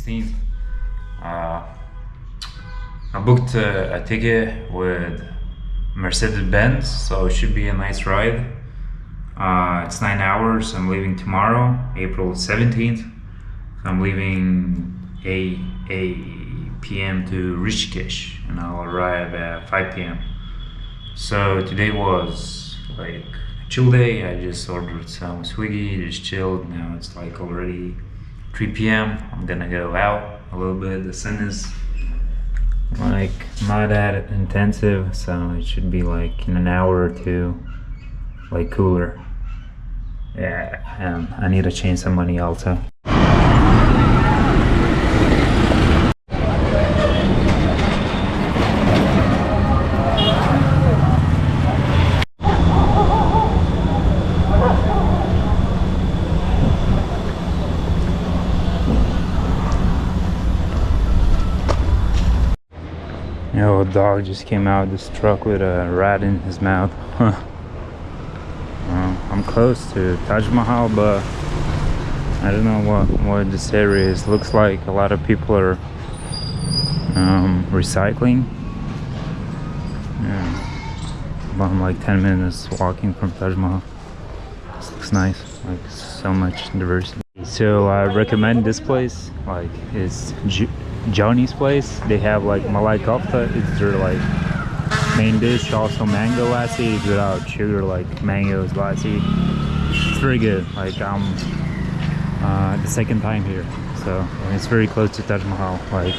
16th. Uh, I booked a ticket with Mercedes-Benz, so it should be a nice ride. It's 9 hours. I'm leaving tomorrow, April 17th. I'm leaving 8 p.m. to Rishikesh, and I'll arrive at 5 p.m. So today was like a chill day. I just ordered some Swiggy, just chilled. Now it's like already 3 p.m. I'm gonna go out a little bit. The sun is like not that intensive, so it should be like in an hour or two, like cooler. Yeah, and I need to change some money also. Yo, a dog just came out of this truck with a rat in his mouth. I'm close to Taj Mahal, but I don't know what this area is. Looks like a lot of people are recycling. Yeah. But I'm like 10 minutes walking from Taj Mahal. This looks nice, like so much diversity. So I recommend this place. Like it's Johnny's place. They have like malai kofta. It's their like main dish. Also mango lassi without sugar, like mangoes lassi. It's very good. Like I'm the second time here, so and it's very close to Taj Mahal. Like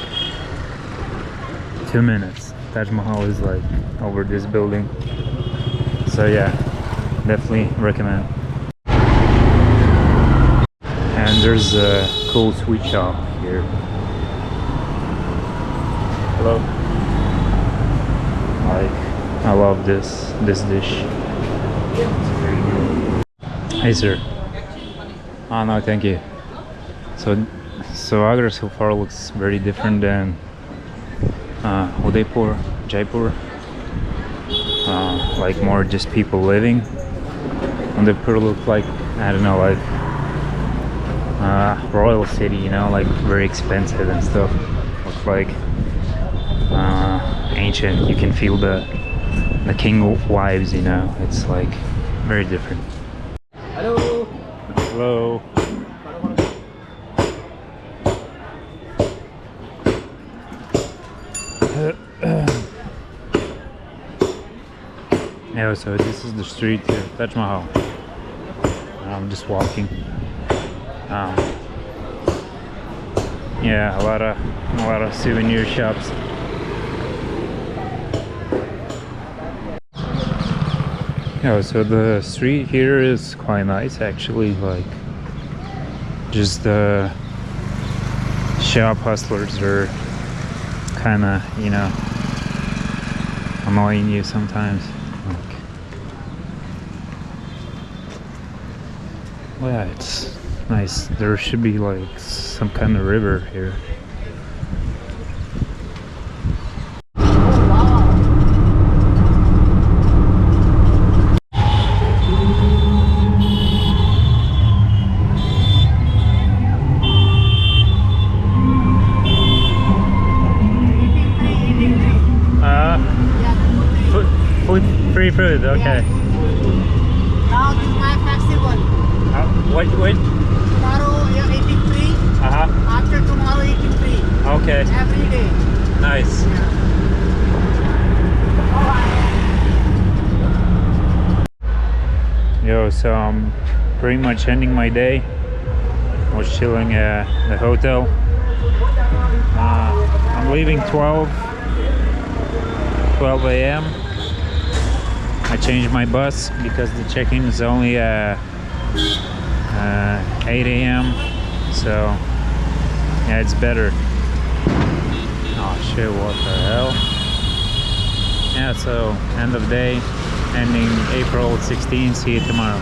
2 minutes. Taj Mahal is like over this building. So yeah, definitely recommend. And there's a cool sweet shop here. Hello. Like I love this dish. Hey sir. Oh no, thank you. So Agra so far looks very different than Udaipur, Jaipur. Like more just people living. Udaipur looks like, I don't know, like royal city, you know, like very expensive and stuff. Looks like ancient. You can feel the king vibes, you know. It's like very different. Hello. Hello. Yeah, so this is the street to Taj Mahal. I'm just walking. Yeah, a lot of souvenir shops. Yeah, so the street here is quite nice actually. Like, just the shop hustlers are kind of, you know, annoying you sometimes. Like, well, yeah, it's nice. There should be like some kind of river here. Free food, okay. Now this is my festival. Wait. Tomorrow you're eating free. After tomorrow eating free. Okay. Every day. Nice. Yo, so I'm pretty much ending my day. I was chilling at the hotel. I'm leaving 12 a.m. I changed my bus because the check-in is only at 8 a.m. So yeah, it's better. Oh shit, what the hell? Yeah, so end of day, ending April 16th. See you tomorrow.